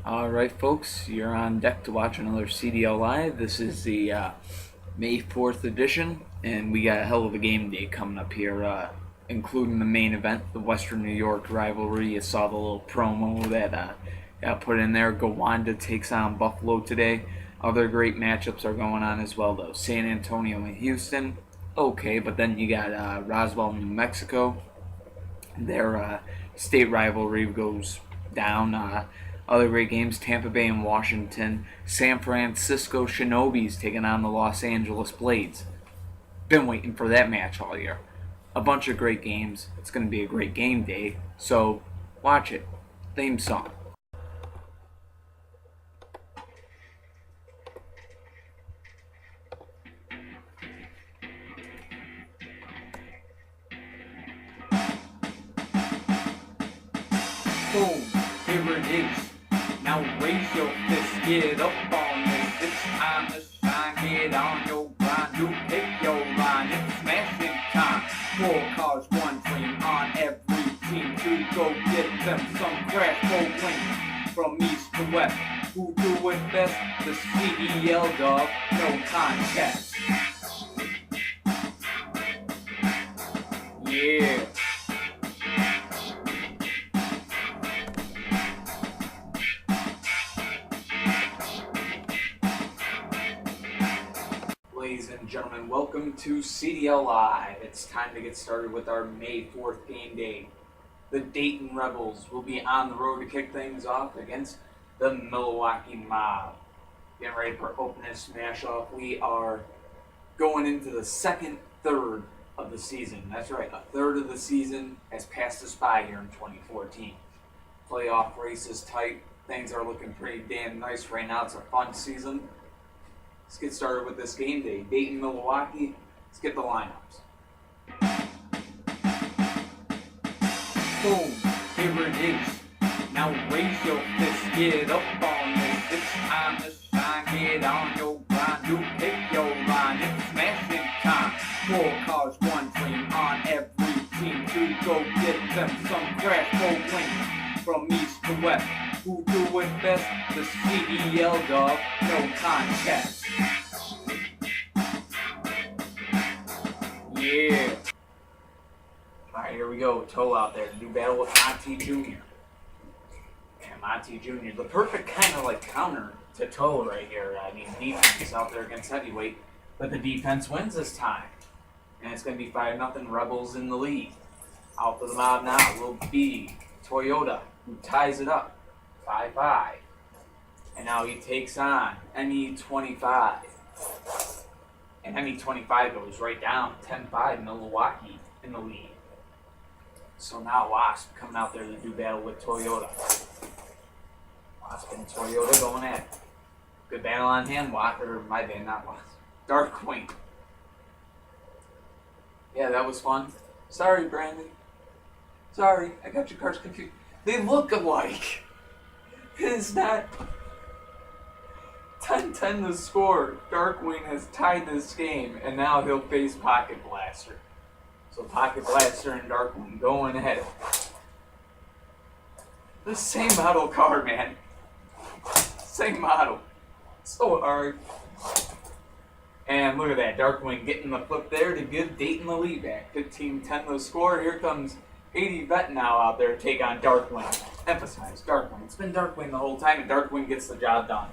Alright folks, you're on deck to watch another CDL Live. This is the May 4th edition, and we got a hell of a game day coming up here, including the main event, the Western New York rivalry. You saw the little promo that got put in there. Gowanda takes on Buffalo today. Other great matchups are going on as well, though. San Antonio and Houston, okay, but then you got Roswell, New Mexico. Their state rivalry goes down. Other great games, Tampa Bay and Washington. San Francisco Shinobis taking on the Los Angeles Blades. Been waiting for that match all year. A bunch of great games. It's going to be a great game day, so watch it. Theme song. Boom, here it is. Now raise your fist, get up on this. It's time to shine, get on your grind. You pick your line, it's smashing time. 4 cars, 1 dream on every team to go get them some crash bowling. From east to west, who do it best? The CDL dog, no contest. Yeah. Ladies and gentlemen, welcome to CDL Live. It's time to get started with our May 4th game day. The Dayton Rebels will be on the road to kick things off against the Milwaukee Mob. Getting ready for opening smash-off. We are going into the second third of the season. That's right, a third of the season has passed us by here in 2014. Playoff race is tight. Things are looking pretty damn nice right now. It's a fun season. Let's get started with this game day. Dayton, Milwaukee. Let's get the lineups. Boom, here it is. Now raise your fist, get up on this. It's time to shine, get on your grind. You pick your line, it's smashing time. 4 cars, 1 dream on every team to go get them some crash bowling. From east to west, who do it best? The CDL dog, no contest. Yeah. Alright, here we go. Toe out there to do battle with Monty Jr. And Monty Jr., the perfect kind of like counter to Toe right here. I mean, defense out there against heavyweight, but the defense wins this time. And it's going to be 5-0 Rebels in the lead. Out for the mob now will be Toyota, who ties it up 5-5. And now he takes on ME25. And ME25 goes right down 10-5 Milwaukee in the lead. So now Wasp coming out there to do battle with Toyota. Wasp and Toyota going at it. Good battle on hand, Wasp, or my bad, not Wasp. Darkwing. Yeah, that was fun. Sorry, Brandon. Sorry, I got your cars confused. They look alike. It's not 10-10 the score. Darkwing has tied this game, and now he'll face Pocket Blaster. So Pocket Blaster and Darkwing going ahead. The same model car, man. Same model. So hard. And look at that, Darkwing getting the flip there to give Dayton the lead back. 15-10 the score. Here comes 80 Vet now out there to take on Darkwing. Emphasize Darkwing. It's been Darkwing the whole time, and Darkwing gets the job done.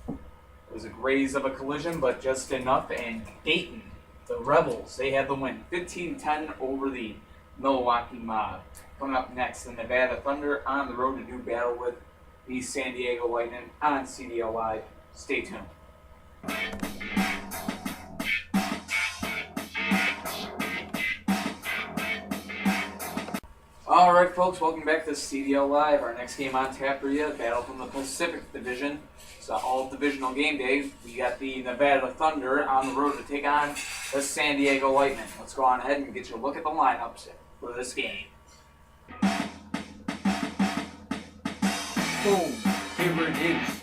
It was a graze of a collision, but just enough, and Dayton, the Rebels, they had the win. 15-10 over the Milwaukee Mob. Coming up next, the Nevada Thunder on the road to do battle with the San Diego Lightning on CDL Live. Stay tuned. Alright folks, welcome back to CDL Live. Our next game on tap for you, battle from the Pacific Division. It's an all-divisional game day. We got the Nevada Thunder on the road to take on the San Diego Lightning. Let's go on ahead and get you a look at the lineups for this game. Boom, here it is.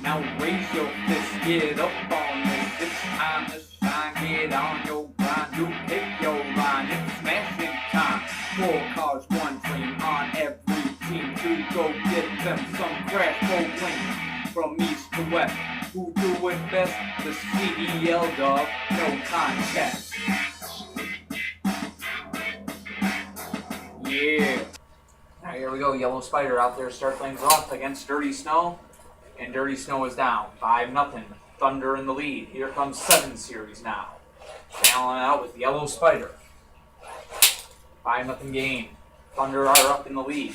Now raise your fist, get up on this. It's time to shine, get on your grind. You pick your line, it's smashing time. 4 cars, 1 dream on every team to go get them some crash bowling from east to west. Who do it best? The CDL dog, no contest. Yeah. All right, here we go. Yellow Spider out there to start things off against Dirty Snow. And Dirty Snow is down 5-0. Thunder in the lead. Here comes 7 series now. Battling out with Yellow Spider. 5-0 game. Thunder are up in the lead.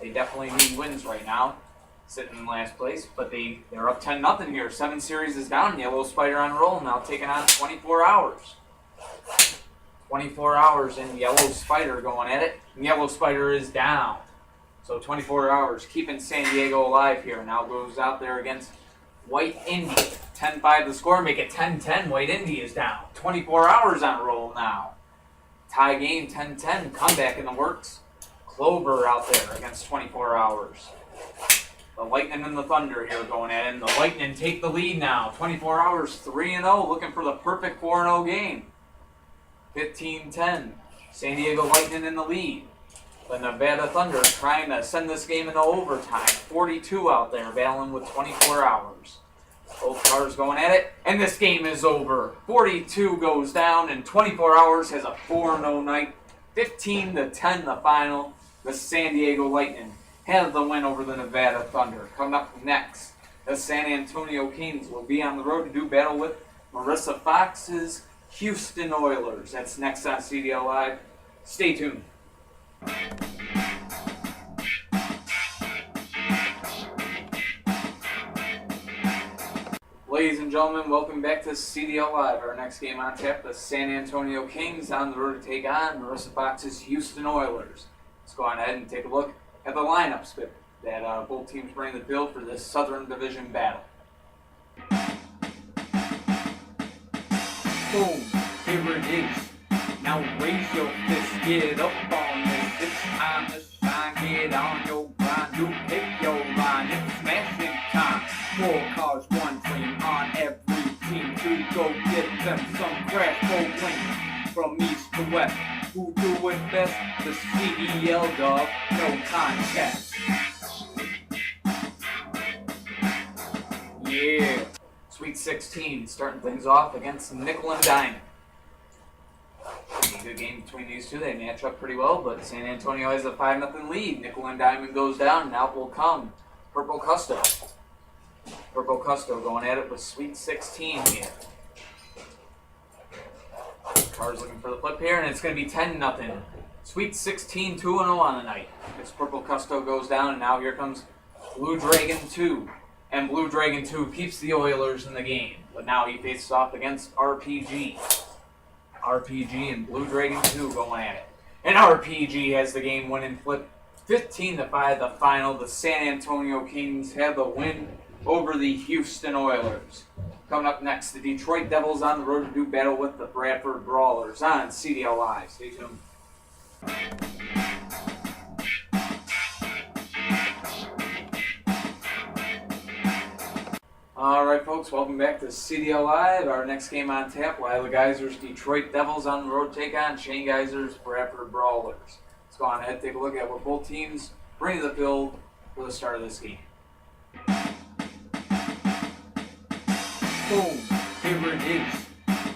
They definitely need wins right now. Sitting in last place, but they're up 10-0 here. 7 series is down. Yellow Spider on roll now, taking on 24 hours. 24 hours and Yellow Spider going at it. And Yellow Spider is down. So 24 hours keeping San Diego alive here. Now goes out there against White Indy. 10-5 the score, make it 10-10. White Indy is down. 24 hours on roll now. Tie game 10-10. Comeback in the works. Clover out there against 24 hours. The Lightning and the Thunder here going at it. And the Lightning take the lead now. 24 hours 3-0. Looking for the perfect 4-0 game. 15-10. San Diego Lightning in the lead. The Nevada Thunder trying to send this game into overtime. 42 out there, battling with 24 hours. Both cars going at it, and this game is over. 42 goes down, and 24 hours has a 4-0 night. 15-10 the final. The San Diego Lightning have the win over the Nevada Thunder. Coming up next, the San Antonio Kings will be on the road to do battle with Marissa Fox's Houston Oilers. That's next on CDL Live. Stay tuned. Ladies and gentlemen, welcome back to CDL Live. Our next game on tap, the San Antonio Kings on the road to take on Marissa Fox's Houston Oilers. Let's go on ahead and take a look at the lineups that both teams bring to the field for this Southern Division battle. Boom, here it is. Now raise your fist, get up on this. It's time to shine, get on your grind. You pick your line, it's smashing time. 4 cars, 1 team on every team to go get them some crash bowling from east to west. Who do it best? The CDL dog, no contest. Yeah. Sweet 16 starting things off against Nickel and Diamond. A good game between these two. They match up pretty well, but San Antonio has a 5-0 lead. Nickel and Diamond goes down, and out will come Purple Custo. Purple Custo going at it with Sweet 16 here. Car's looking for the flip here, and it's going to be 10-0. Sweet 16, 2-0 on the night. As Purple Custo goes down, and now here comes Blue Dragon 2. And Blue Dragon 2 keeps the Oilers in the game, but now he faces off against RPG. RPG and Blue Dragon 2 going at it. And RPG has the game-winning flip. 15-5 the final. The San Antonio Kings have the win over the Houston Oilers. Coming up next, the Detroit Devils on the road to do battle with the Bradford Brawlers on CDL Live. Stay tuned. Alright folks, welcome back to CDL Live. Our next game on tap, Lila Geyser's Detroit Devils on the road to take on Shane Geyser's Bradford Brawlers. Let's go on ahead and take a look at what both teams bring to the field for the start of this game. Boom, here it is.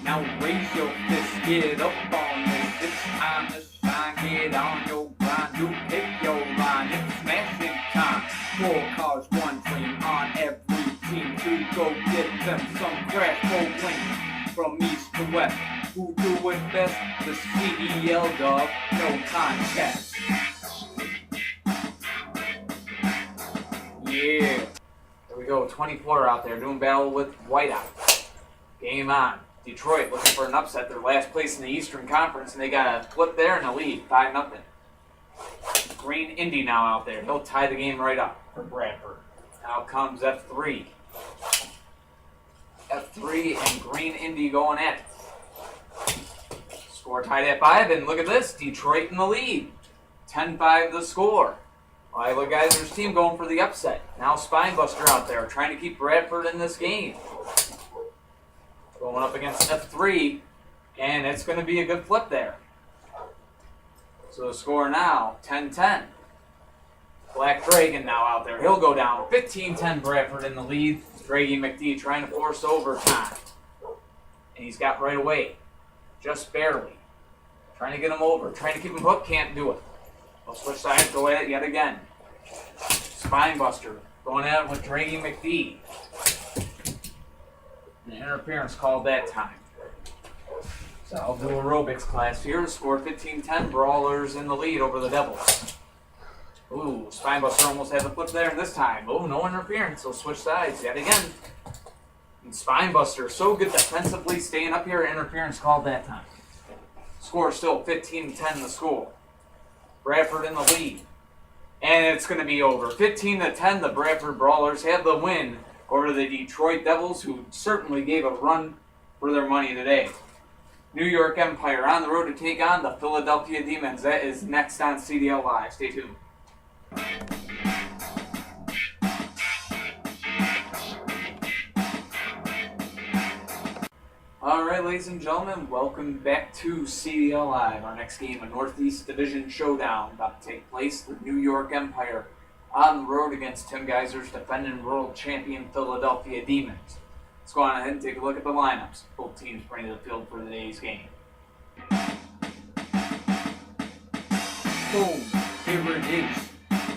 Now raise your fist, get up on this. It's time to shine, get on your grind. You pick your line, it's smashing time. 4 cars, 1 team on every team to go get them some crash bowling from east to west. Who do it best? The CDL dog, no contest. Yeah. There we go, 24 out there doing battle with Whiteout. Game on. Detroit looking for an upset. They're last place in the Eastern Conference, and they got a flip there and a lead, 5-0. Green Indy now out there. He'll tie the game right up for Bradford. Now comes F3. F3 and Green Indy going at it. Score tied at 5, and look at this. Detroit in the lead. 10-5 the score. Lila Geyser's team going for the upset. Now Spinebuster out there trying to keep Bradford in this game. Going up against F3, and it's going to be a good flip there. So the score now, 10-10. Black Dragon now out there. He'll go down. 15-10 Bradford in the lead. Draggy McD trying to force overtime. And he's got right away. Just barely. Trying to get him over. Trying to keep him hooked. Can't do it. They'll switch sides. Go at it yet again. Spinebuster going at it with Draggy McD. An interference called that time. So I'll do aerobics class here. Score 15-10. Brawlers in the lead over the Devils. Ooh, Spinebuster almost had the flip there this time. Oh, no interference. So switch sides yet again. And Spinebuster so good defensively staying up here. Interference called that time. Score still 15-10 the score. Bradford in the lead. And it's going to be over. 15-10, the Bradford Brawlers have the win over the Detroit Devils, who certainly gave a run for their money today. New York Empire on the road to take on the Philadelphia Demons. That is next on CDL Live. Stay tuned. Alright, ladies and gentlemen, welcome back to CDL Live. Our next game, a Northeast Division showdown, about to take place. The New York Empire on the road against Tim Geiser's defending world champion Philadelphia Demons. Let's go on ahead and take a look at the lineups. Both teams bring to the field for today's game. Boom, here it is.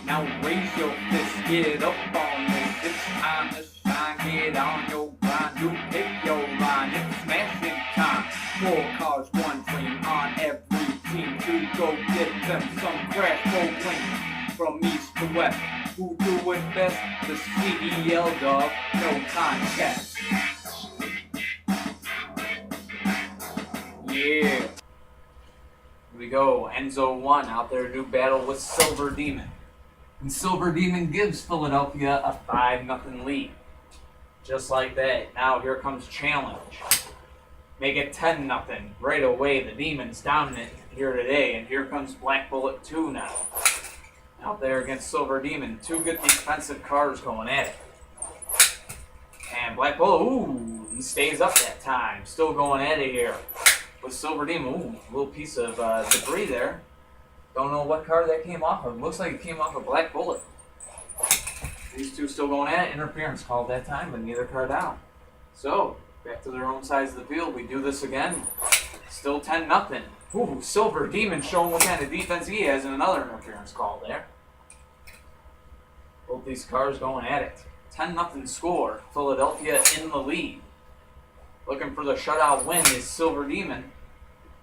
Now raise your fist, get up on this. It's time to shine, get on your grind. You pick your line, it's smashing time. 4 cars, 1 dream on every team to go get them some crash bowling. From east to west, who do it best? The CDL dog, no contest. Yeah. Here we go. Enzo 1 out there to do battle with Silver Demon. And Silver Demon gives Philadelphia a 5-0 lead. Just like that. Now here comes Challenge. Make it 10-0 right away. The Demons dominant here today. And here comes Black Bullet 2 now. Out there against Silver Demon. 2 good defensive cars going at it. And Black Bullet, ooh, he stays up that time. Still going at it here. With Silver Demon, ooh, a little piece of debris there. Don't know what car that came off of. Looks like it came off a Black Bullet. These two still going at it. Interference called that time, but neither car down. So, back to their own sides of the field. We do this again. Still 10-0. Ooh, Silver Demon showing what kind of defense he has, and another interference call there. Both these cars going at it. 10-0 score. Philadelphia in the lead. Looking for the shutout win is Silver Demon,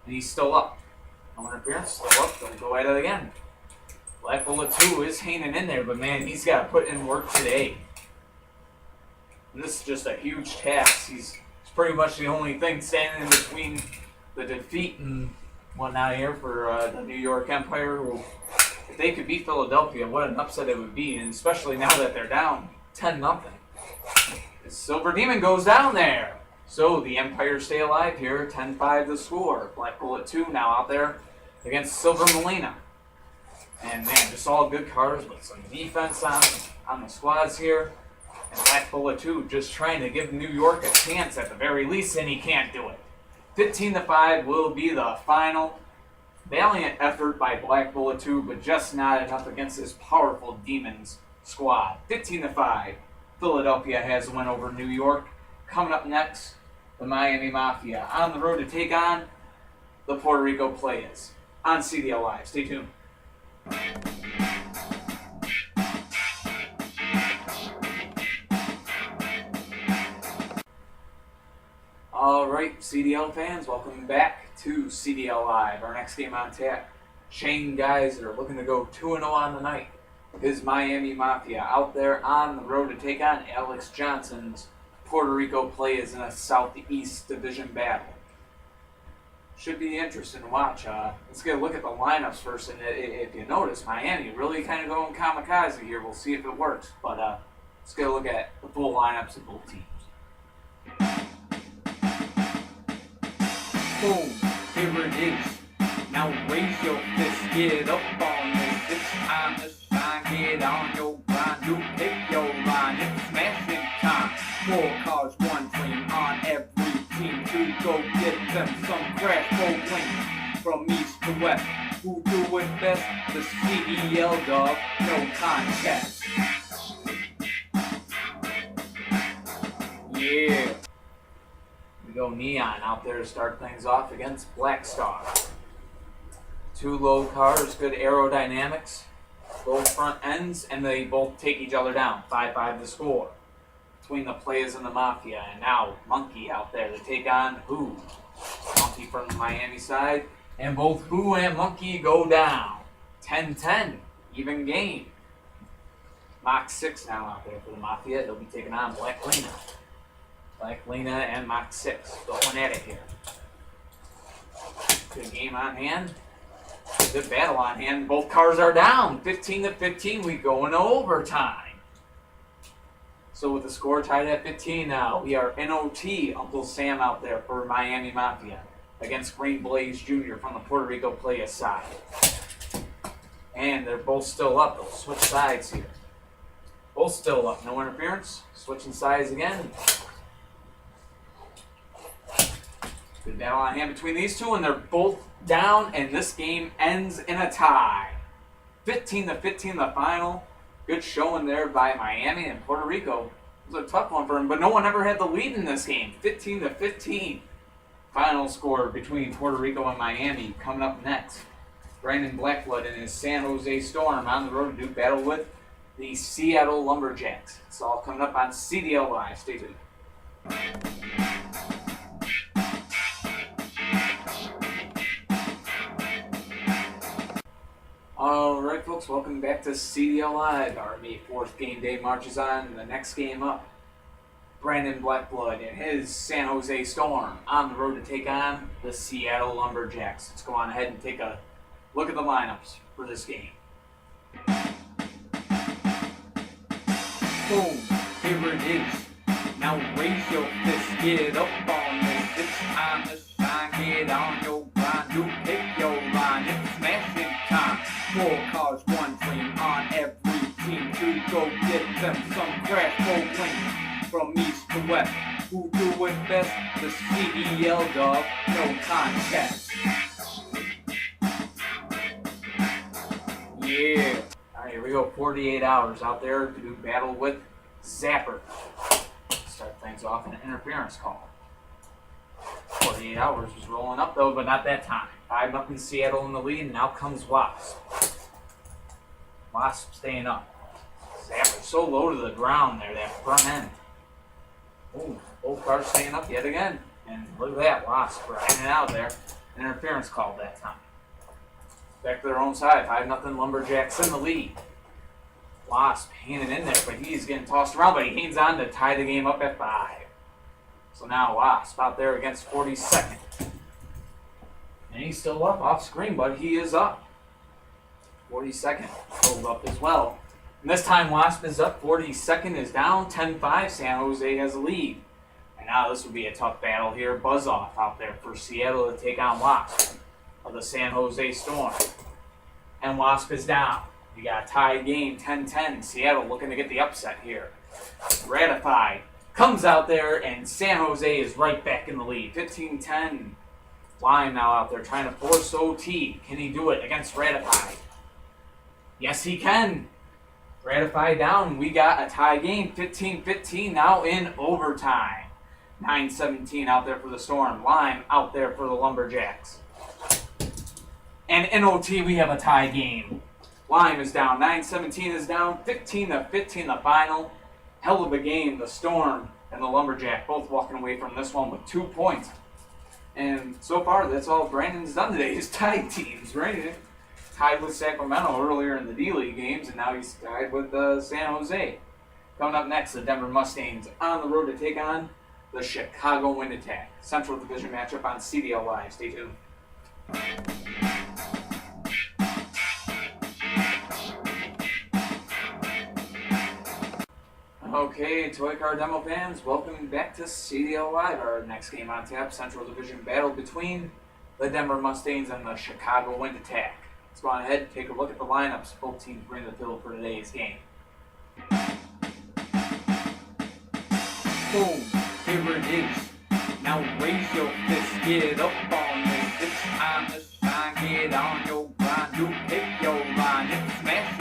and he's still up. No interference, still up, gonna go at it again. Black Bullet 2 is hanging in there, but man, he's got to put in work today. And this is just a huge task. He's pretty much the only thing standing in between the defeat and whatnot here for the New York Empire, who, if they could beat Philadelphia, what an upset it would be, and especially now that they're down 10-0. Silver Demon goes down there. So the Empire stay alive here, 10-5 the score. Black Bullet 2 now out there against Silver Molina. And man, just all good cars with some defense on the squads here. And Black Bullet 2 just trying to give New York a chance at the very least, and he can't do it. 15-5 will be the final. Valiant effort by Black Bullet 2, but just not enough against this powerful Demons squad. 15-5. Philadelphia has a win over New York. Coming up next, the Miami Mafia on the road to take on the Puerto Rico Playas on CDL Live. Stay tuned. Alright, CDL fans, welcome back to CDL Live. Our next game on tap, Shane Geiser looking to go 2-0 on the night. His Miami Mafia out there on the road to take on Alex Johnson's Puerto Rico Playas in a Southeast Division battle. Should be interesting to watch. Let's get a look at the lineups first, and if you notice, Miami really kind of going kamikaze here. We'll see if it works, but let's get a look at the full lineups of both teams. Boom, here it is. Now raise your fist, get up on this. It's time to shine, get on your grind. You pick your line, it's smashing time. 4 cars, 1 dream on every team to go get them some crash bowling. From east to west, who do it best? The CDL CDL, dog, no contest. Yeah. We go Neon out there to start things off against Black Star. Two low cars, good aerodynamics, both front ends, and they both take each other down. 5-5 to score between the Playas and the Mafia. And now Monkey out there to take on Who. Monkey from the Miami side. And both Who and Monkey go down. 10-10, even game. Mach 6 now out there for the Mafia. They'll be taking on Black Lena. Black Lena and Mach 6 going at it here. Good game on hand. Good battle on hand. Both cars are down. 15-15. We go into overtime. So with the score tied at 15 now, we are NOT, Uncle Sam out there for Miami Mafia against Green Blaze Jr. from the Puerto Rico Playas side. And they're both still up. They'll switch sides here. Both still up. No interference. Switching sides again. Good battle on hand between these two, and they're both down, and this game ends in a tie. 15-15 the final. Good showing there by Miami and Puerto Rico. It was a tough one for them, but no one ever had the lead in this game. 15-15. Final score between Puerto Rico and Miami. Coming up next, Brandon Blackblood and his San Jose Storm on the road to do battle with the Seattle Lumberjacks. It's all coming up on CDL Live. Stay tuned. Alright folks, welcome back to CDL Live. Our May 4th game day marches on. The next game up, Brandon Blackblood and his San Jose Storm on the road to take on the Seattle Lumberjacks. Let's go on ahead and take a look at the lineups for this game. Boom, here it is. Now raise your fist, get up on this. It's time to shine, get on your grind. You pick your line, it's smashing time. 4 cars, 1 dream on every team to go get them some crash bowling. From east to west, who do it best? The CDL, dog, no contest. Yeah. Alright, here we go. 48 hours out there to do battle with Zapper. Start things off in an interference call. 48 hours was rolling up though, but not that time. 5-0 Seattle in the lead, and now comes Wasp. Wasp staying up. Zapper so low to the ground there, that front end. Ooh, both cars staying up yet again. And look at that, Wasp riding it out there. An interference call that time. Back to their own side, 5-0 Lumberjacks in the lead. Wasp hanging in there, but he's getting tossed around, but he hangs on to tie the game up at 5. So now Wasp out there against 42nd. And he's still up off screen, but he is up. 42nd pulled up as well. And this time Wasp is up, 42nd is down, 10-5, San Jose has a lead. And now this would be a tough battle here. Buzz off out there for Seattle to take on Wasp of the San Jose Storm. And Wasp is down. You got a tied game, 10-10. Seattle looking to get the upset here. Ratified comes out there, and San Jose is right back in the lead. 15-10. Lime now out there trying to force OT. Can he do it against Ratified? Yes, he can. Ratified down. We got a tie game, 15-15 now in overtime. 9-17 out there for the Storm. Lime out there for the Lumberjacks. And in OT, we have a tie game. Lime is down. 9-17 is down. 15-15 the final. Hell of a game. The Storm and the Lumberjack both walking away from this one with 2 points. And so far, that's all Brandon's done today is tied teams. Brandon tied with Sacramento earlier in the D-League games, and now he's tied with San Jose. Coming up next, the Denver Mustangs on the road to take on the Chicago Wind Attack. Central Division matchup on CDL Live. Stay tuned. Okay, Toy Car Demo fans, welcome back to CDL Live. Our next game on tap, Central Division battle between the Denver Mustangs and the Chicago Wind Attack. Let's go on ahead and take a look at the lineups both teams bring to the field for today's game. Boom, here it is. Now raise your fist, get up on this. It's time to shine, get on your grind. You pick your line, it's smash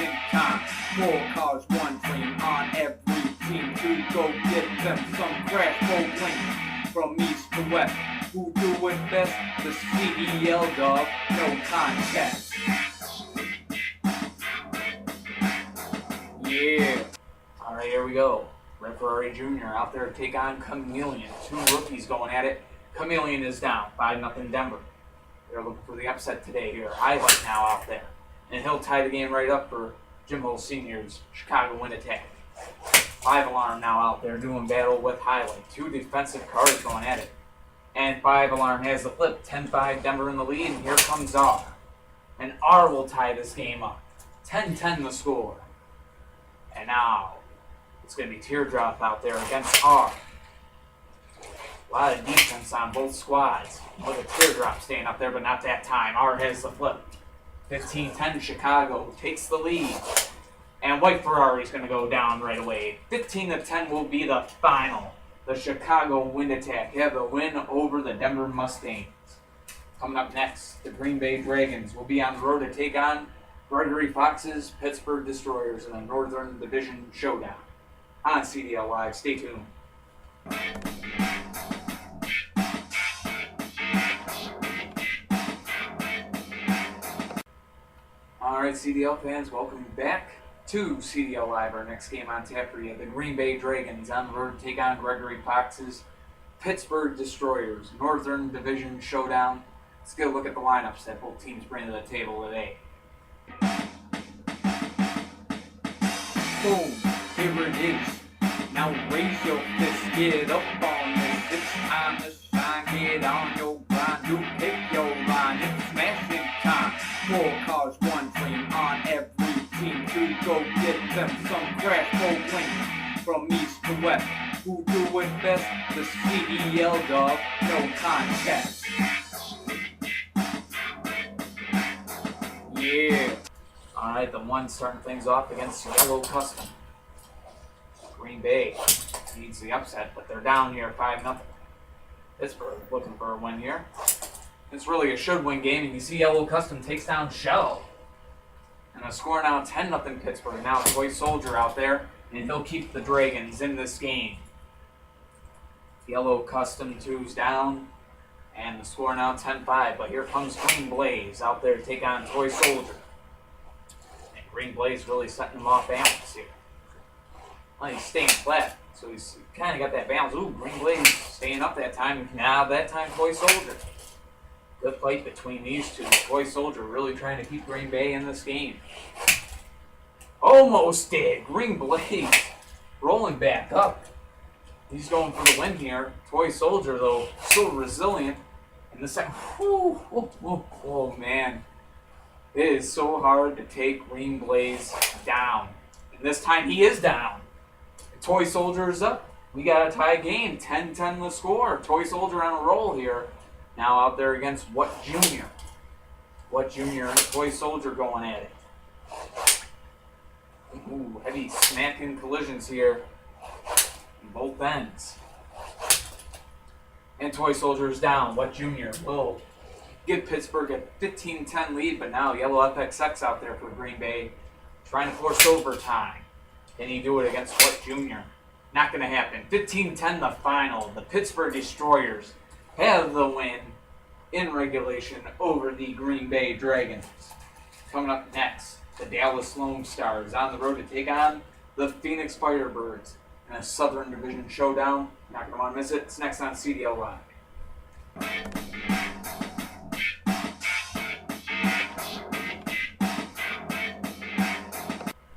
Rico, get them some crash bowling from east to west. Who do it best? The CDL, dog, no contest. Yeah. All right, here we go. Red Ferrari Jr. out there to take on Chameleon. Two rookies going at it. Chameleon is down 5-0 Denver. They're looking for the upset today here. Highlight now out there. And he'll tie the game right up for Jimbo Sr.'s Chicago win attack. 5 Alarm now out there doing battle with Highlight. Two defensive cars going at it. And 5 Alarm has the flip. 10-5 Denver in the lead. And here comes R. And R will tie this game up. 10-10 the score. And now it's going to be Teardrop out there against R. A lot of defense on both squads. Look at Teardrop staying up there, but not that time. R has the flip. 15-10 Chicago takes the lead. And White Ferrari's going to go down right away. 15-10 will be the final. The Chicago wind attack have the win over the Denver Mustangs. Coming up next, the Green Bay Dragons will be on the road to take on Gregory Fox's Pittsburgh Destroyers in the Northern Division Showdown. On CDL Live, stay tuned. Alright, CDL fans, welcome back to CDL Live. Our next game on tap for you. The Green Bay Dragons on the road to take on Gregory Fox's Pittsburgh Destroyers, Northern Division Showdown. Let's get a look at the lineups that both teams bring to the table today. Boom, here it is. Now raise your fist, get up on this. It's time to shine, get on your grind. You pick your line, it's smashing time. 4 cars, 1 dream on every team to go get them some crash bowling from east to west. Who do it best? The CDL, dog, no contest. Yeah. Alright, the one starting things off against Yellow Custom. Green Bay needs the upset, but they're down here 5-0. Pittsburgh looking for a win here. It's really a should-win game, and you see Yellow Custom takes down Shell. And a score now 10-0 Pittsburgh. Now Toy Soldier out there, and he'll keep the Dragons in this game. Yellow Custom 2's down, and the score now 10-5. But here comes Green Blaze out there to take on Toy Soldier. And Green Blaze really setting him off balance here. Well, he's staying flat, so he's kind of got that balance. Ooh, Green Blaze staying up that time. Now that time, Toy Soldier. Good fight between these two. Toy Soldier really trying to keep Green Bay in this game. Almost did. Green Blaze rolling back up. He's going for the win here. Toy Soldier, though, still resilient. In the second, oh man. It is so hard to take Green Blaze down. And this time he is down. Toy Soldier is up. We got a tie game. 10-10 the score. Toy Soldier on a roll here. Now out there against What Jr. What Jr. and Toy Soldier going at it. Ooh, heavy smacking collisions here in both ends. And Toy Soldier is down. What Jr. will give Pittsburgh a 15-10 lead, but now Yellow FXX out there for Green Bay trying to force overtime. Can he do it against What Jr.? Not going to happen. 15-10 the final. The Pittsburgh Destroyers have the win in regulation over the Green Bay Dragons. Coming up next, the Dallas Lone Stars on the road to take on the Phoenix Firebirds in a Southern Division Showdown. Not going to want to miss it. It's next on CDL Live.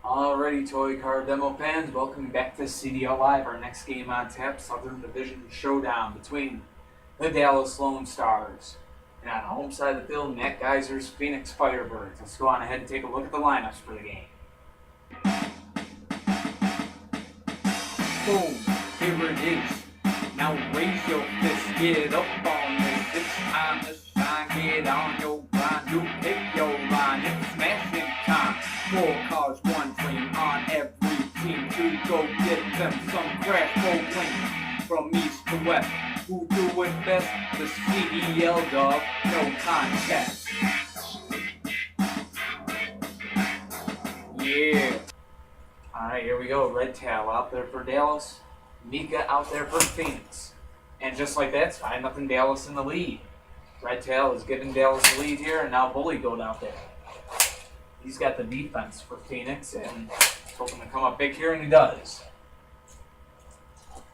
Alrighty, Toy Car Demo fans, welcome back to CDL Live. Our next game on tap, Southern Division Showdown between the Dallas Lone Stars and on the home side of the field, Matt Geiser's Phoenix Firebirds. Let's go on ahead and take a look at the lineups for the game. Boom, here it is. Now raise your fist, get up on this. It's time to shine, get on your grind. You pick your line, it's smashing time. 4 cars, 1 dream on every team to go get them some crash bowling from east to west. Who do it best? The CDL, dog, no contest. Yeah. Alright, here we go. Red Tail out there for Dallas. Mika out there for Phoenix. And just like that, it's 5-0 Dallas in the lead. Red Tail is giving Dallas the lead here, and now Bully Goat out there. He's got the defense for Phoenix, and he's hoping to come up big here, and he does.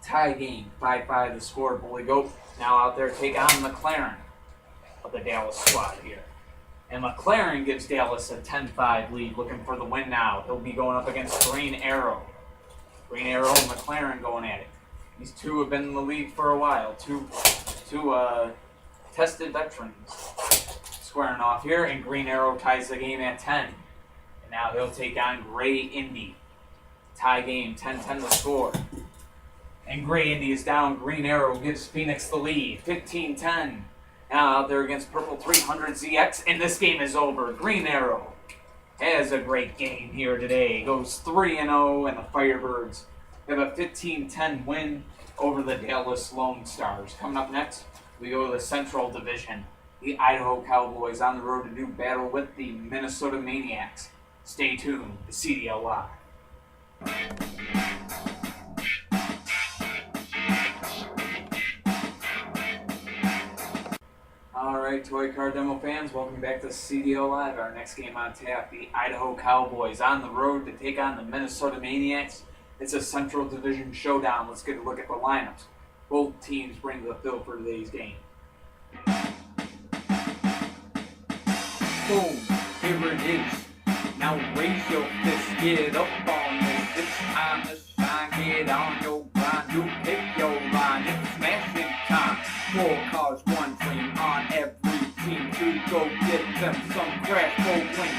Tie game, 5-5 the score. Bully Goat now out there take on McLaren of the Dallas squad here. And McLaren gives Dallas a 10-5 lead, looking for the win now. He'll be going up against Green Arrow. Green Arrow and McLaren going at it. These two have been in the league for a while. Two tested veterans squaring off here, and Green Arrow ties the game at 10. And now he'll take on Gray Indy. Tie game, 10-10 the score. And Gray Indy is down. Green Arrow gives Phoenix the lead, 15-10. Now out there against Purple 300 ZX, and this game is over. Green Arrow has a great game here today. Goes 3-0, and the Firebirds have a 15-10 win over the Dallas Lone Stars. Coming up next, we go to the Central Division. The Idaho Cowboys on the road to do battle with the Minnesota Maniacs. Stay tuned to CDL Live. Alright, Toy Car Demo fans, welcome back to CDL Live. Our next game on tap, the Idaho Cowboys on the road to take on the Minnesota Maniacs. It's a Central Division showdown. Let's get a look at the lineups both teams bring to the field for today's game. Boom, here it is. Now raise your fist, get up on this. It's time to shine, get on your grind. You pick your line, it's smashing time. 4 cars, 1 dream on every team to go get them some crash for win.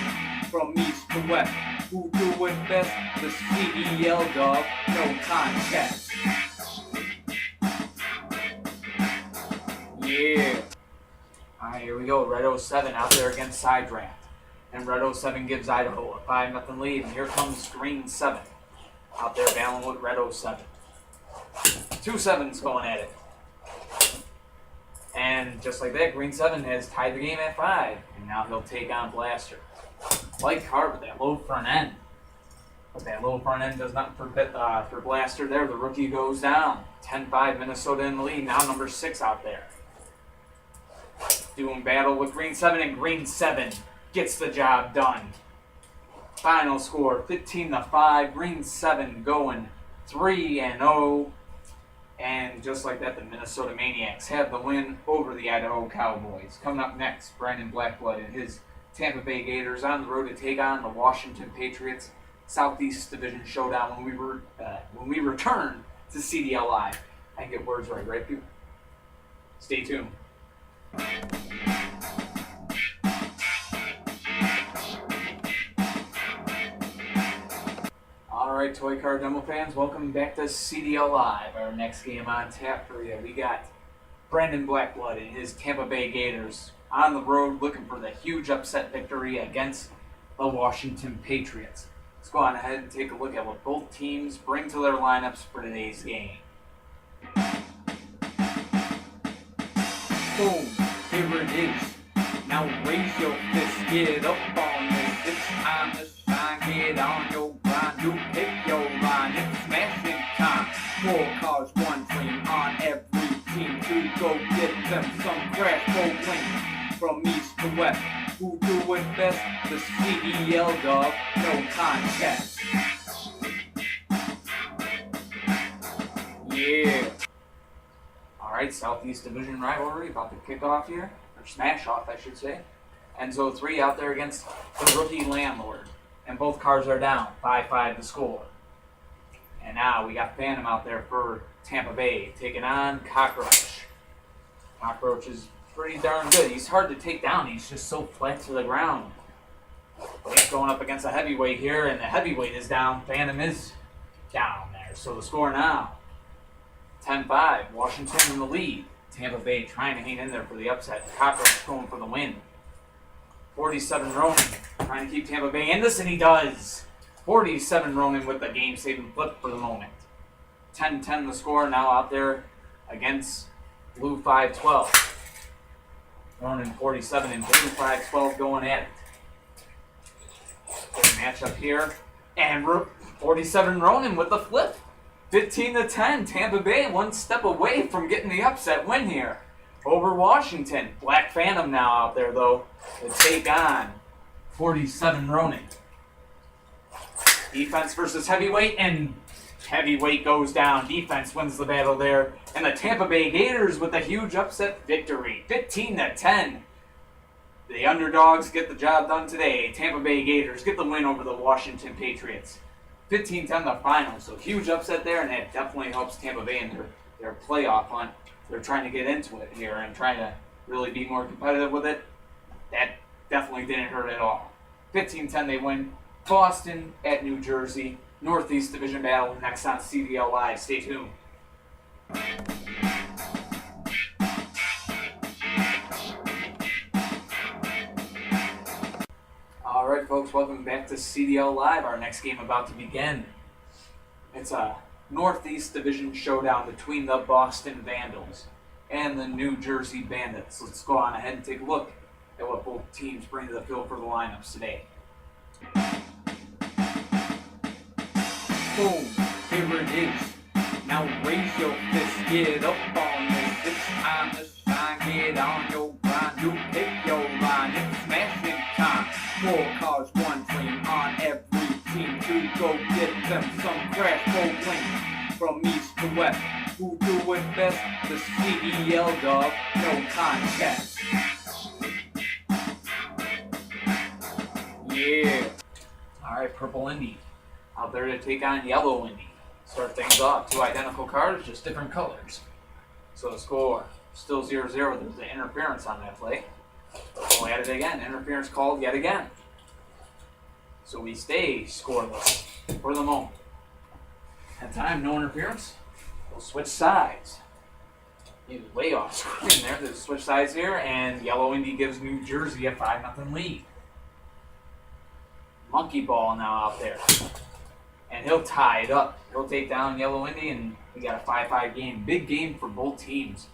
From east to west, who do it best? The CDL dog, no contest. Yeah. Alright, here we go. Red 07 out there against Side Draft. And Red 07 gives Idaho a 5-0 lead. And here comes Green 7 out there battling with Red 07. 2 7s going at it. And just like that, Green 7 has tied the game at 5. And now he'll take on Blaster. Light car with that low front end. But that low front end does not for Blaster there. The rookie goes down. 10-5 Minnesota in the lead. Now number 6 out there. Doing battle with Green 7, and Green 7 gets the job done. Final score, 15-5. Green 7 going 3-0. And just like that, the Minnesota Maniacs have the win over the Idaho Cowboys. Coming up next, Brandon Blackblood and his Tampa Bay Gators on the road to take on the Washington Patriots. Southeast Division showdown when we return to CDL Live. I can get words right, people? Stay tuned. Alright, Toy Car Demo fans, welcome back to CDL Live. Our next game on tap for you. We got Brandon Blackblood and his Tampa Bay Gators on the road looking for the huge upset victory against the Washington Patriots. Let's go on ahead and take a look at what both teams bring to their lineups for today's game. Boom, here it is. Now raise your fist, get up on this. It's time to shine, get on your grind. You pick your line, it's smashing time. 4 cars, 1 dream on every team to go get them some crash for win. From east to west, who do it best? The CDL dog, no contest. Yeah. Alright, Southeast Division rivalry about to kick off here. Or smash off, I should say. Enzo 3 out there against the rookie Landlord. And both cars are down. 5-5 the score. And now we got Phantom out there for Tampa Bay taking on Cockroach. Cockroach is pretty darn good. He's hard to take down. He's just so flat to the ground. But he's going up against a heavyweight here, and the heavyweight is down. Phantom is down there. So the score now, 10-5. Washington in the lead. Tampa Bay trying to hang in there for the upset. Cockroach going for the win. 47 Ronan trying to keep Tampa Bay in this, and he does. 47 Ronan with the game-saving flip for the moment. 10-10 the score now out there against Blue 5-12. Ronan 47 and Blue 5-12 going at it. Good matchup here. And 47 Ronan with the flip. 15-10, Tampa Bay one step away from getting the upset win here over Washington. Black Phantom now out there, though, to take on 47 Ronin. Defense versus heavyweight, and heavyweight goes down. Defense wins the battle there, and the Tampa Bay Gators with a huge upset victory, 15-10. The underdogs get the job done today. Tampa Bay Gators get the win over the Washington Patriots. 15-10 the final, so huge upset there, and that definitely helps Tampa Bay in their playoff hunt. They're trying to get into it here and trying to really be more competitive with it. That definitely didn't hurt at all. 15-10 they win. Boston at New Jersey. Northeast Division battle next on CDL Live. Stay tuned. Alright folks, welcome back to CDL Live. Our next game about to begin. It's a Northeast Division showdown between the Boston Vandals and the New Jersey Bandits. Let's go on ahead and take a look at what both teams bring to the field for the lineups today. Boom, here it is. Now raise your fist, get up on this. It's time to shine, get on your grind. You pick your line, it's smashing time. 4 cars, 1 dream on every team to go get them some crash bowling. From east to west, who do it best? The CDL dog, no contest. Yeah. Alright, Purple Indy out there to take on Yellow Indy. Start things off. 2 identical cars, just different colors. So the score still 0-0. There's an interference on that play. We'll add it again. Interference called yet again. So we stay scoreless for the moment. At time, no interference. We'll switch sides. He was way off screen there. There's switch sides here, and Yellow Indy gives New Jersey a 5-0 lead. Monkey ball now out there. And he'll tie it up. He'll take down Yellow Indy, and we got a 5-5 game. Big game for both teams.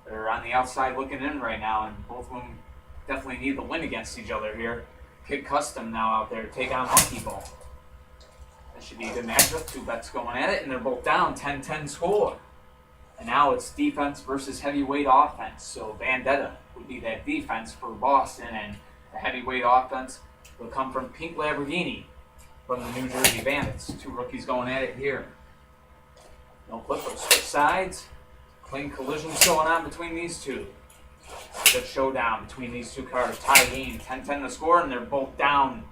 They're on the outside looking in right now, and both of them definitely need the win against each other here. Kid Custom now out there to take on Monkey Ball. That should be a good matchup. 2 bets going at it, and they're both down. 10-10 score. And now it's defense versus heavyweight offense. So Vendetta would be that defense for Boston, and the heavyweight offense will come from Pink Lamborghini from the New Jersey Bandits. 2 rookies going at it here. No clip of switch sides. Clean collisions going on between these two. Good showdown between these 2 cars. Tie game, 10-10 the score, and they're both down.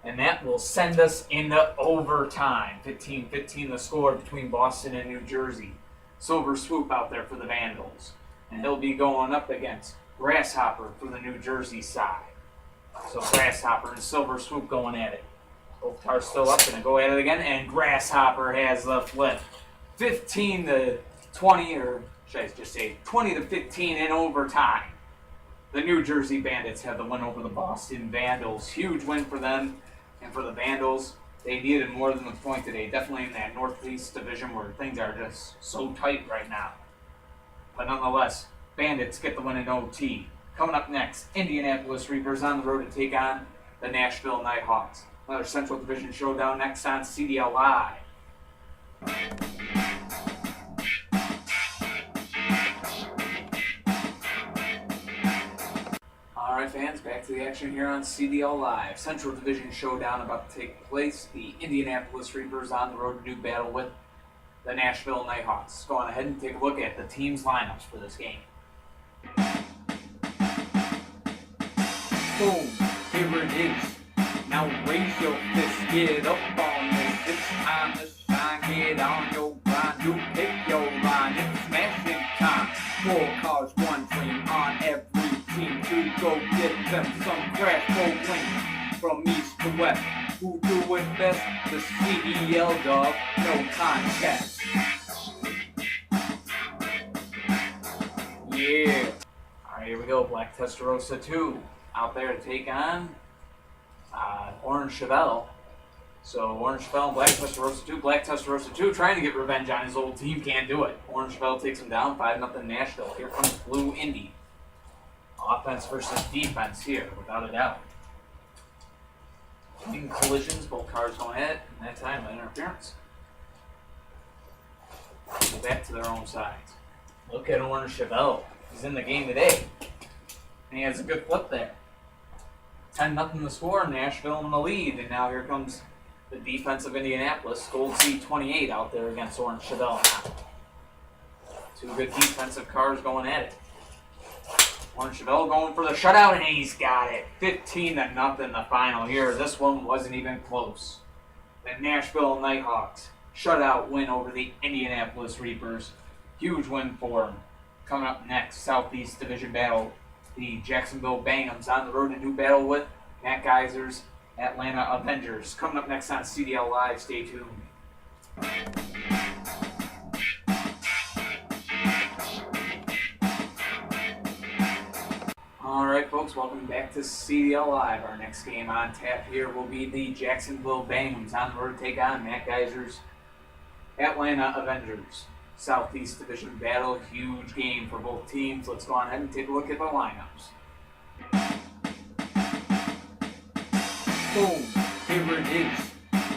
And that will send us into overtime. 15-15 the score between Boston and New Jersey. Silver Swoop out there for the Vandals. And he'll be going up against Grasshopper for the New Jersey side. So Grasshopper and Silver Swoop going at it. Both cars still up, gonna go at it again, and Grasshopper has the flip. 15-20, or should I just say 20-15 in overtime. The New Jersey Bandits have the win over the Boston Vandals. Huge win for them, and for the Vandals, they needed more than a point today. Definitely in that Northeast Division where things are just so tight right now. But nonetheless, Bandits get the win in OT. Coming up next, Indianapolis Reapers on the road to take on the Nashville Nighthawks. Another Central Division showdown next on CDL Live. Alright fans, back to the action here on CDL Live. Central Division showdown about to take place. The Indianapolis Reapers on the road to do battle with the Nashville Nighthawks. Go on ahead and take a look at the team's lineups for this game. Boom, here it is. Now raise your fist, get up on this. It's time to shine, get on your grind. You pick your line, it's smashing time. 4 cars, 1 dream on every team to go get them some crash bowling. From east to west, who do it best? The CDL dog, no contest. Yeah. Alright, here we go. Black Testarossa 2 out there to take on Orange Chevelle. So Orange Chevelle and Black Testarossa 2. Black Testarossa 2 trying to get revenge on his old team. Can't do it. Orange Chevelle takes him down. 5-0 Nashville. Here comes Blue Indy. Offense versus defense here, without a doubt. Clean collisions. Both cars going at it. And that time, an interference. back to their own sides. Look at Orange Chevelle. He's in the game today. And he has a good flip there. 10-0 the score, Nashville in the lead. And now here comes the defense of Indianapolis. Gold C28 out there against Orange Chevelle now. Two good defensive cars going at it. Orange Chevelle going for the shutout, and he's got it. 15-0 the final here. This one wasn't even close. The Nashville Nighthawks shutout win over the Indianapolis Reapers. Huge win for them. Coming up next, Southeast Division battle. The Jacksonville Bangums on the road to new battle with Matt Geiser's Atlanta Avengers. Coming up next on CDL Live. Stay tuned. Alright folks, welcome back to CDL Live. Our next game on tap here will be the Jacksonville Bangums on the road to take on Matt Geiser's Atlanta Avengers. Southeast Division battle, huge game for both teams. Let's go on ahead and take a look at the lineups. Boom, here it is.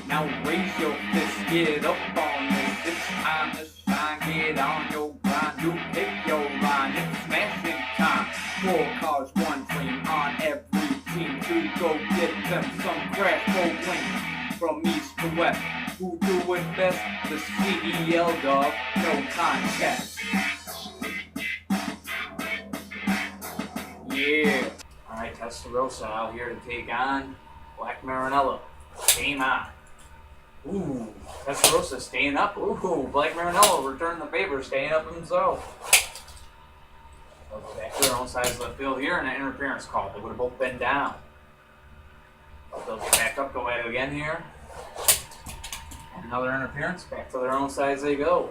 Now raise your fist, get up on this. It's time to shine, get on your grind. You pick your line, it's smashing time. 4 cars, 1 team on every team to go get them some crash bowling. From east to west, who do it best? The CDL dog, no contest. Yeah. Alright, Testarossa out here to take on Black Marinello. Game on. Ooh, Testarossa staying up. Ooh, Black Marinello returning the favor, staying up himself. They'll go back to their own sides of the field here, and an interference call. They would have both been down. They'll get back up, go at it again here. Another interference, back to their own sides they go.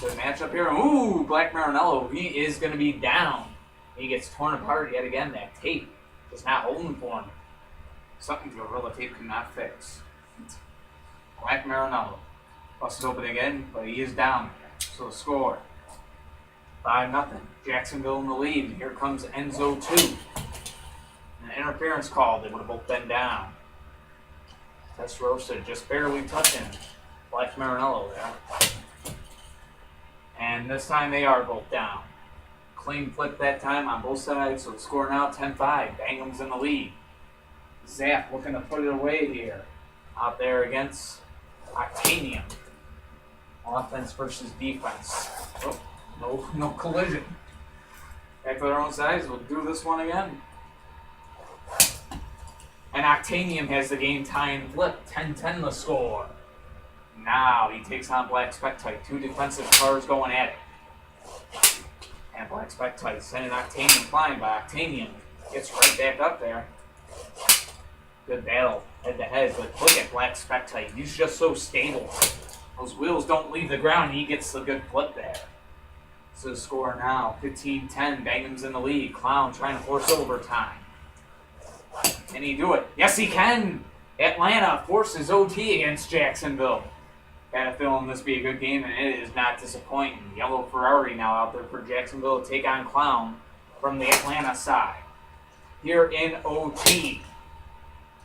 Good matchup here. Ooh, Black Marinello, he is going to be down. He gets torn apart yet again. That tape is not holding for him. Something Gorilla Tape cannot fix. Black Marinello busted open again, but he is down. So the score, 5-0. Jacksonville in the lead. Here comes Enzo 2. An interference call. They would have both been down. Testarossa just barely touching Black Marinello there. And this time they are both down. Clean flip that time on both sides, so the score now 10-5. Bangums in the lead. Zap looking to put it away here. Out there against Octanium. Offense versus defense. Oh, no collision. Back to their own sides. We'll do this one again. And Octanium has the game tying flip. 10-10 the score. Now he takes on Black Spectite. 2 defensive cars going at it. And Black Spectite sending Octanium flying, but Octanium gets right back up there. Good battle, head to head, but look at Black Spectite. He's just so stable. Those wheels don't leave the ground, he gets the good flip there. So the score now, 15-10, Bangums in the lead. Clown trying to force overtime. Can he do it? Yes, he can! Atlanta forces OT against Jacksonville. Had a feeling this would be a good game, and it is not disappointing. Yellow Ferrari now out there for Jacksonville to take on Clown from the Atlanta side. Here in OT.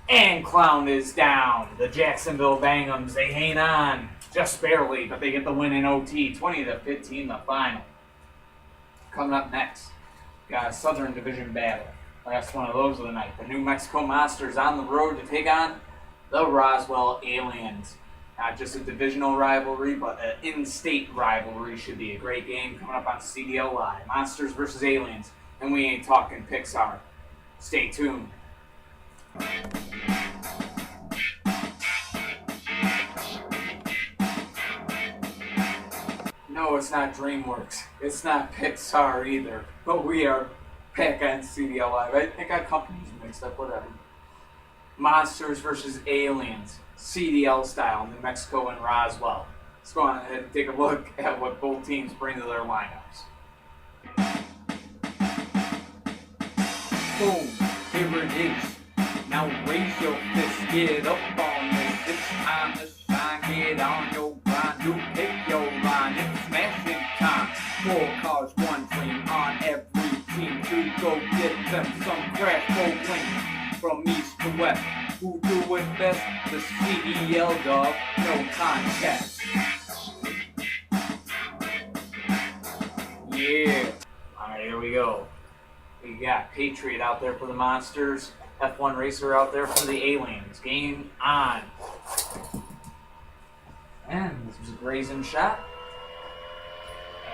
And Clown is down. The Jacksonville Bangums, they hang on just barely, but they get the win in OT. 20-15 the final. Coming up next, got a Southern Division battle. Last one of those of the night. The New Mexico Monsters on the road to take on the Roswell Aliens. Not just a divisional rivalry, but an in-state rivalry. Should be a great game coming up on CDL Live. Monsters versus Aliens. And we ain't talking Pixar. Stay tuned. No, it's not DreamWorks. It's not Pixar either. But we are back on CDL Live. I got companies mixed up, whatever. Monsters versus Aliens. CDL style, New Mexico and Roswell. Let's go on ahead and take a look at what both teams bring to their lineups. Boom, here it is. Now raise your fist, get up on this. It's time to shine, get on your grind. You pick your line, it's smashing time. 4 cars, 1 team on every team to go get them some crash bowling. From east to west, who do it best? The CDL dog, no contest. got Patriot out there for the Monsters, F1 Racer out there for the Aliens. Game on. And this was a grazing shot.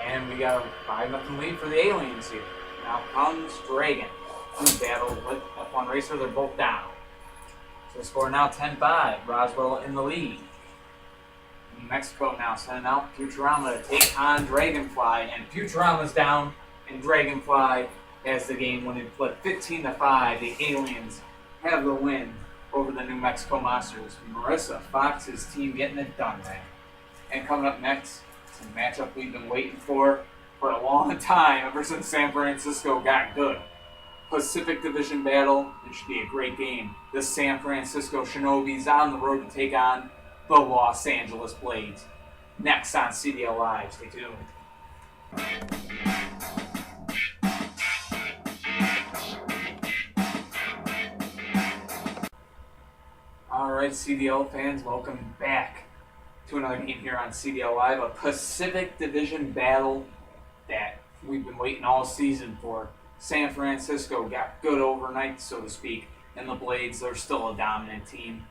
And we got a 5-0 lead for the Aliens here. Now comes Dragon. Who battle with F1 Racer, they're both down. So the score now 10-5. Roswell in the lead. New Mexico now sending out Futurama to take on Dragonfly. And Futurama's down, and Dragonfly has the game winning flip 15-5. The Aliens have the win over the New Mexico Monsters. Marissa Fox's team getting it done, man. And coming up next, it's a matchup we've been waiting for a long time, ever since San Francisco got good. Pacific Division battle. It should be a great game. The San Francisco Shinobis on the road to take on the Los Angeles Blades. Next on CDL Live. Stay tuned. Alright, CDL fans, welcome back to another game here on CDL Live. A Pacific Division battle that we've been waiting all season for. San Francisco got good overnight, so to speak, and the Blades, they're still a dominant team.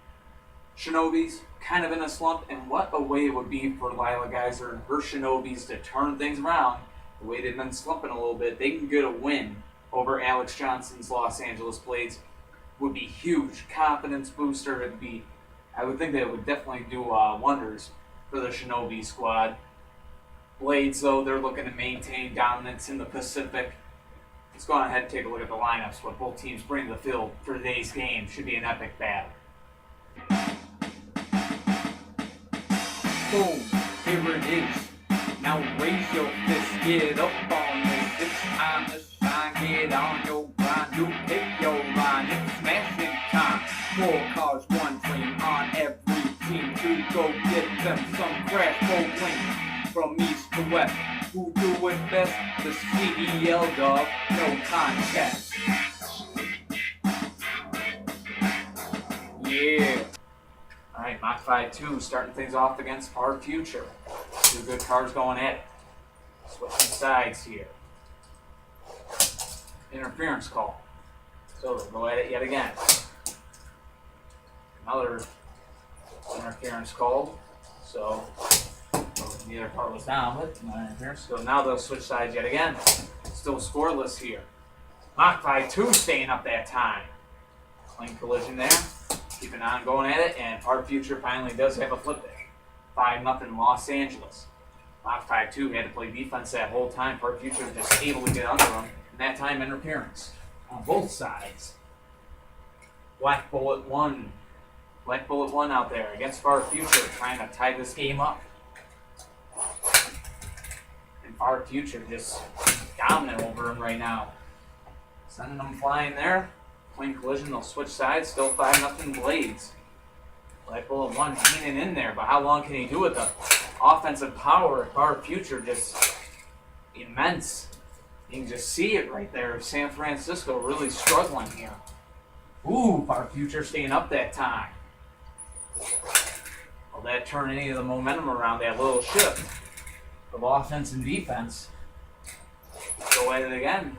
Shinobis, kind of in a slump, and what a way it would be for Lila Geyser and her Shinobis to turn things around. The way they've been slumping a little bit, they can get a win over Alex Johnson's Los Angeles Blades. Would be huge confidence booster. I would think that it would definitely do wonders for the Shinobi squad. Blades, though, they're looking to maintain dominance in the Pacific. Let's go on ahead and take a look at the lineups, what both teams bring to the field for today's game. Should be an epic battle. Boom, here it is. Now raise your fist, get up on this. It's time to shine, get on your grind. You pick your line, it's smashing time. 4 cars, 1 dream on every team to go get them some crash bowling. From east to west, who do it best? The CDL dog, no contest. Yeah. Alright, Mach 5-2 starting things off against Far Future. 2 good cars going at it. Switching sides here. Interference call. So they'll go at it yet again. Another interference called. So neither car was down, but interference. So now they'll switch sides yet again. Still scoreless here. Mach 5-2 staying up that time. Clean collision there. Keeping on going at it, and Far Future finally does have a flip there. 5-0 Los Angeles. Mach 5-2 had to play defense that whole time. Far Future just able to get under them, and that time interference on both sides. Black Bullet 1. Black Bullet 1 out there against Far Future, trying to tie this game up. And Far Future just dominant over him right now. Sending them flying there. Clean collision, they'll switch sides, still 5-0 Blades. Black Bullet 1 hanging in there, but how long can he do it? The offensive power of Far Future just immense. You can just see it right there. San Francisco really struggling here. Ooh, Far Future staying up that time. Will that turn any of the momentum around, that little shift of offense and defense? Go at it again.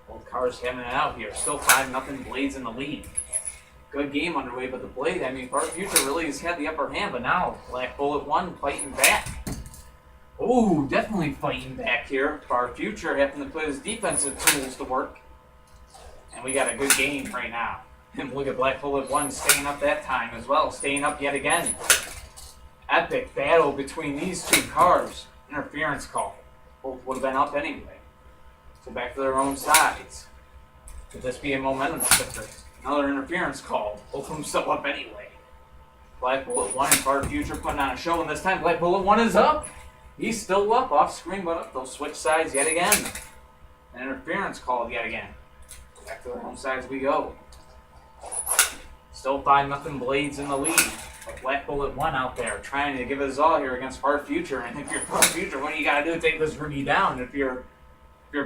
Both cars having it out here. Still 5-0 Blades in the lead. Good game underway, but the Blade, Far Future really has had the upper hand, but now Black Bullet 1 fighting back. Ooh, definitely fighting back here. Far Future having to put his defensive tools to work. And we got a good game right now. And look at Black Bullet 1 staying up that time as well. Staying up yet again. Epic battle between these 2 cars. Interference call. Both would have been up anyway. So back to their own sides. Could this be a momentum shifter? Another interference call. Both of them still up anyway. Black Bullet 1 and Far Future putting on a show, and this time Black Bullet 1 is up. He's still up, off screen, but up. They'll switch sides yet again. An interference called yet again. Back to their home sides we go. Still 5-0 Blades in the lead. But Black Bullet 1 out there trying to give it his all here against Far Future. And if you're Far Future, what do you got to do to take this rookie down? If you're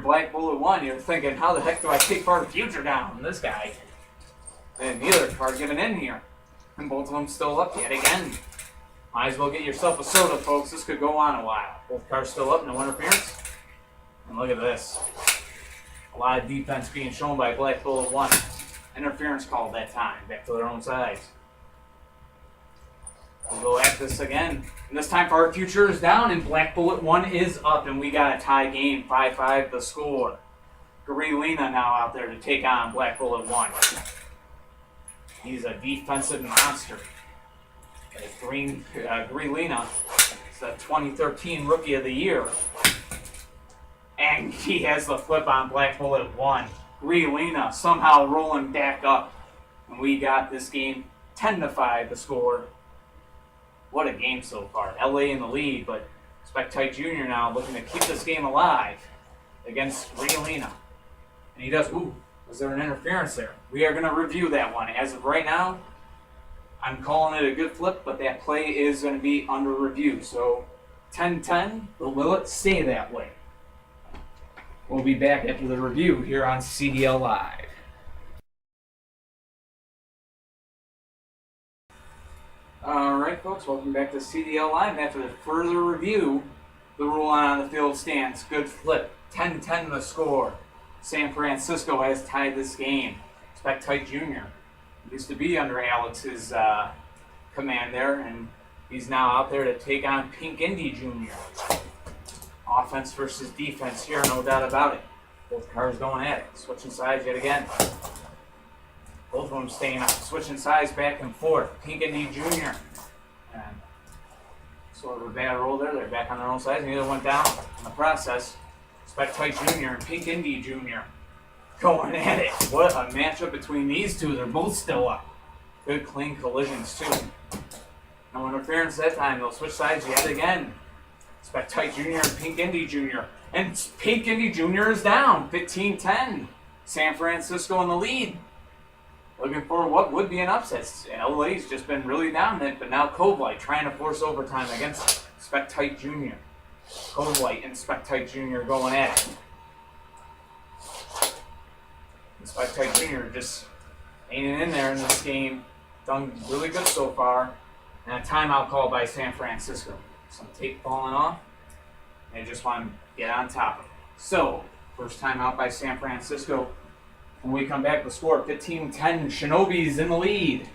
Black Bullet 1, you're thinking, how the heck do I take Far Future down? And this guy. And neither car giving in here. And both of them still up yet again. Might as well get yourself a soda, folks. This could go on a while. Both cars still up, no interference. And look at this. A lot of defense being shown by Black Bullet 1. Interference called that time, back to their own sides. We'll go at this again. And this time our future is down and Black Bullet 1 is up. And we got a tie game, 5-5 the score. Garilina now out there to take on Black Bullet 1. He's a defensive monster. Garilina is the 2013 Rookie of the Year. And he has the flip on Black Bullet 1. Garilina somehow rolling back up. And we got this game 10-5 the score. What a game so far. LA in the lead, but Spectite Jr. now looking to keep this game alive against Garilina. And he does, was there an interference there? We are going to review that one. As of right now, I'm calling it a good flip, but that play is going to be under review. So 10-10, but will it stay that way? We'll be back after the review here on CDL Live. Alright folks, welcome back to CDL Live. After the further review, the rule on the field stands. Good flip. 10-10 the score. San Francisco has tied this game. Spectite Jr. used to be under Alex's command there, and he's now out there to take on Pink Indy Jr. Offense versus defense here, no doubt about it. Both cars going at it. Switching sides yet again. Both of them staying up, switching sides back and forth. Pink Indy Jr. And sort of a bad roll there. They're back on their own sides. Neither went down in the process. Spectite Jr. and Pink Indy Jr. going at it. What a matchup between these two. They're both still up. Good clean collisions too. No interference that time. They'll switch sides yet again. Spectite Jr. and Pink Indy Jr. And Pink Indy Jr. is down. 15-10. San Francisco in the lead. Looking for what would be an upset. LA's just been really dominant, but now Covelight trying to force overtime against Spectite Jr. Covelight and Spectite Jr. going at it. And Spectite Jr. just hanging in there in this game. Done really good so far. And a timeout call by San Francisco. Some tape falling off. They just want to get on top of it. So, first timeout by San Francisco. When we come back, the score 15-10, Shinobis in the lead.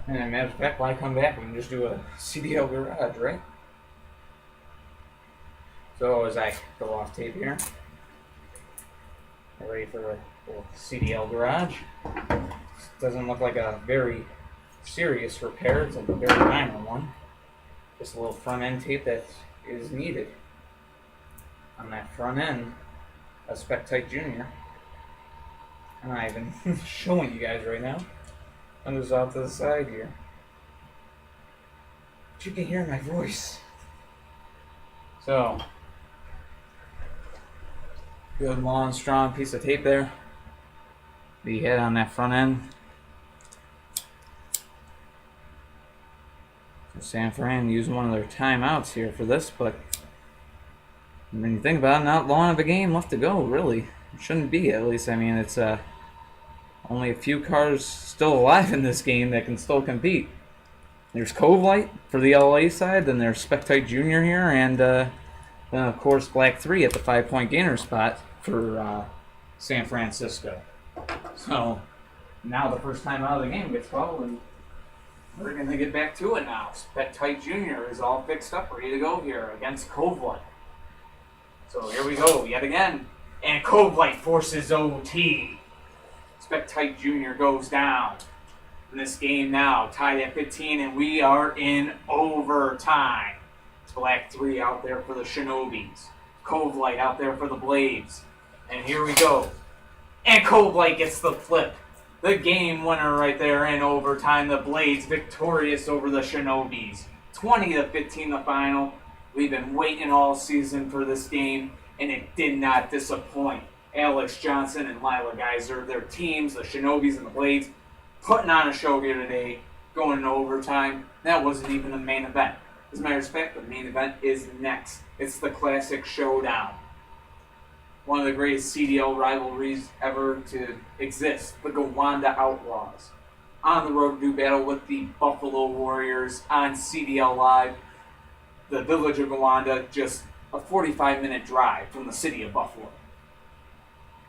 And as a matter of fact, when I come back, we can just do a CDL garage, right? So as I go off tape here, we're ready for a little CDL garage. Doesn't look like a very serious repair. It's like a very minor one. Just a little front end tape that is needed. On that front end, a Spectite Jr. I'm not even showing you guys right now. I'm just off to the side here. But you can hear my voice. So, good long strong piece of tape there. The head on that front end. So San Fran using one of their timeouts here for this, but when you think about it, not long of a game left to go, really. It shouldn't be, at least. I mean, it's only a few cars still alive in this game that can still compete. There's Covelight for the LA side, then there's Spectite Jr. here, and then, of course, Black 3 at the 5-point gainer spot for San Francisco. So, now the first time out of the game gets called, and we're going to get back to it now. Spectite Jr. is all fixed up, ready to go here against Covelight. So here we go, yet again. And Covelight forces OT. Spectite Jr. goes down. In this game now, tied at 15, and we are in overtime. It's Black 3 out there for the Shinobis. Covelight out there for the Blades. And here we go. And Covelight gets the flip. The game winner right there in overtime. The Blades victorious over the Shinobis. 20-15 the final. We've been waiting all season for this game, and it did not disappoint. Alex Johnson and Lila Geyser, their teams, the Shinobis and the Blades, putting on a show here today, going into overtime. That wasn't even the main event. As a matter of fact, the main event is next. It's the Classic Showdown. One of the greatest CDL rivalries ever to exist, the Gowanda Outlaws. On the road to do battle with the Buffalo Warriors on CDL Live. The village of Gowanda just a 45-minute drive from the city of Buffalo.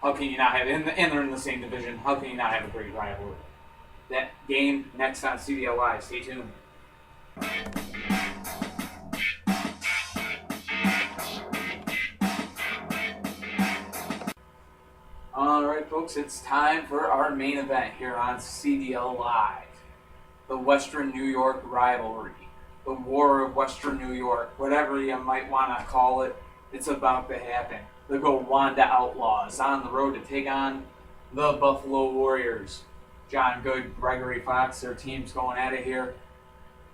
How can you not have, and they're in the same division, how can you not have a great rivalry? That game next on CDL Live. Stay tuned. Alright folks, it's time for our main event here on CDL Live. The Western New York rivalry. The War of Western New York. Whatever you might want to call it, it's about to happen. The Gowanda Outlaws on the road to take on the Buffalo Warriors. John Good, Gregory Fox, their team's going at it here.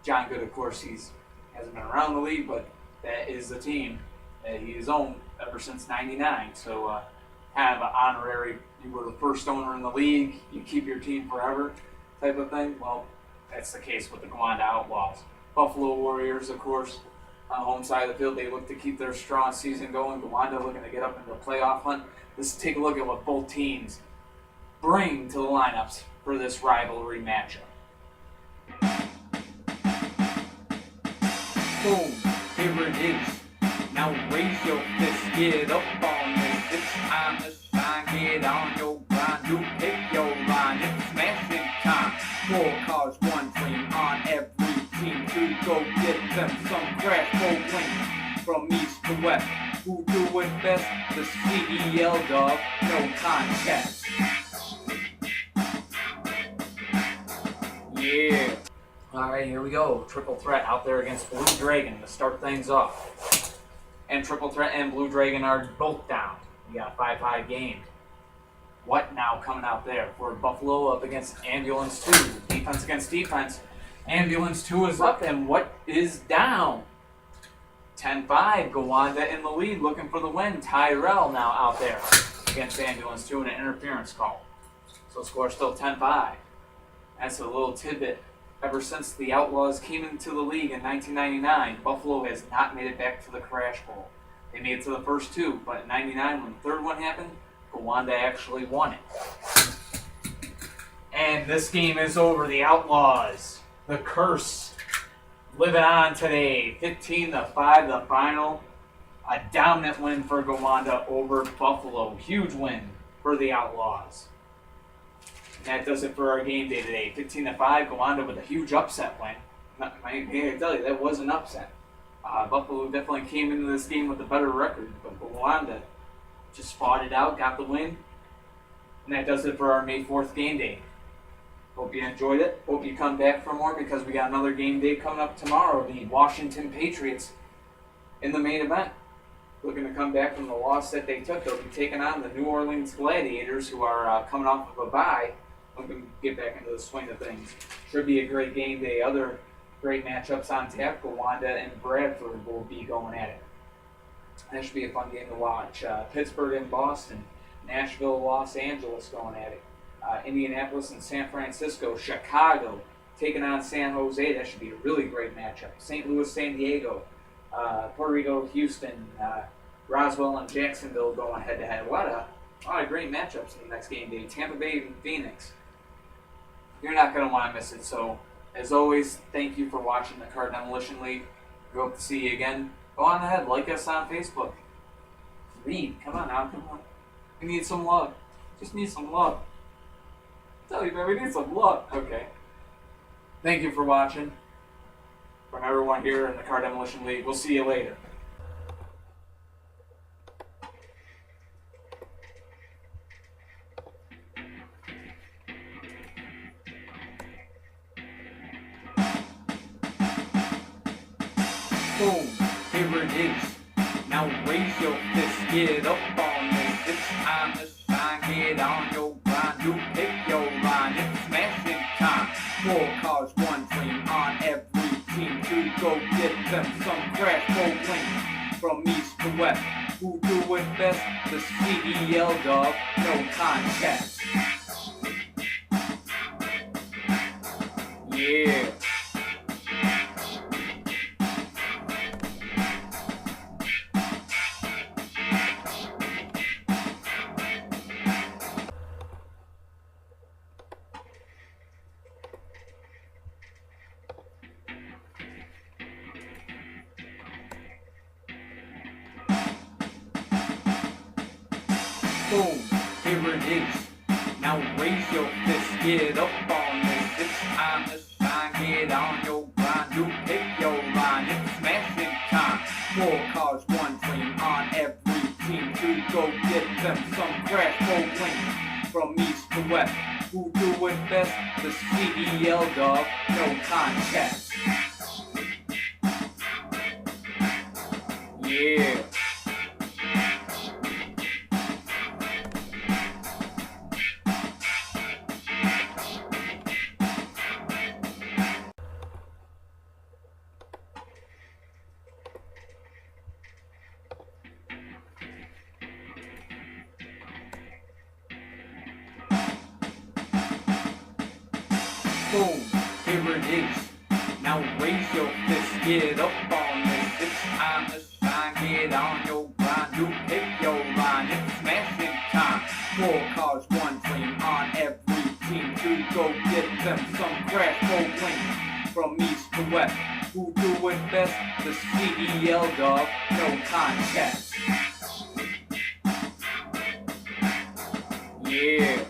John Good, of course, hasn't been around the league, but that is the team that he has owned ever since '99. So kind of an honorary, you were the first owner in the league, you keep your team forever type of thing. Well, that's the case with the Gowanda Outlaws. Buffalo Warriors, of course, on the home side of the field, they look to keep their strong season going. Gowanda looking to get up into the playoff hunt. Let's take a look at what both teams bring to the lineups for this rivalry matchup. Boom, here it is. Now raise your fist, get up on this. It's time to shine, get on your grind. You pick your line, it's smashing time. 4 cars, 1 dream on every team to go get them some crash gold wins. From east to west, who do it best? The CDL dog, no contest. Yeah. Alright, here we go. Triple threat out there against Blue Dragon to start things off. And Triple Threat and Blue Dragon are both down. We got a 5-5 game. What now coming out there for Buffalo up against Ambulance 2? Defense against defense. Ambulance 2 is up, and what is down? 10-5. Gowanda in the lead looking for the win. Tyrell now out there against Ambulance 2 in an interference call. So score still 10-5. That's a little tidbit. Ever since the Outlaws came into the league in 1999, Buffalo has not made it back to the Crash Bowl. They made it to the first 2, but in '99, when the third one happened, Gowanda actually won it. And this game is over. The Outlaws, the curse, living on today. 15-5, the final. A dominant win for Gowanda over Buffalo. Huge win for the Outlaws. That does it for our game day today. 15-5, Gowanda with a huge upset win. I tell you, that was an upset. Buffalo definitely came into this game with a better record, but Gowanda just fought it out, got the win. And that does it for our May 4th game day. Hope you enjoyed it. Hope you come back for more because we got another game day coming up tomorrow. The Washington Patriots in the main event. Looking to come back from the loss that they took. They'll be taking on the New Orleans Gladiators, who are coming off of a bye. Looking to get back into the swing of things. Should be a great game day. Other great matchups on tap. Gowanda and Bradford will be going at it. That should be a fun game to watch. Pittsburgh and Boston. Nashville, Los Angeles going at it. Indianapolis and San Francisco. Chicago taking on San Jose. That should be a really great matchup. St. Louis, San Diego. Puerto Rico, Houston. Roswell and Jacksonville going head-to-head. A lot of great matchups in the next game day. Tampa Bay and Phoenix. You're not going to want to miss it. So, as always, thank you for watching the Car Demolition League. We hope to see you again. Go on ahead, like us on Facebook. Read, come on now, come on. We need some love. Just need some love. I tell you, man, we need some love. Okay. Thank you for watching. From everyone here in the Car Demolition League, we'll see you later. Boom, here it is. Now raise your fist, get up on this. It's time to shine, get on your grind. You pick your line, it's smashing time. 4 cars, 1 dream on every team to go get them some crash gold wins. From east to west, who do it best? The CDL dog, no contest. Yeah. Boom, here it is. Now raise your fist, get up on this. It's time to shine, get on your grind. You pick your line, it's smashing time. 4 cars, 1 dream on every team to go get them some crash bowling. From east to west, who do it best? The CDL dog, no contest. Yeah. Boom, here it is. Now raise your fist, get up on this. It's time to shine, get on your grind. You pick your line, it's smashing time. 4 cars, 1 dream on every team to go get them some crash bowling. From east to west, who do it best? The CDL dog, no contest. Yeah.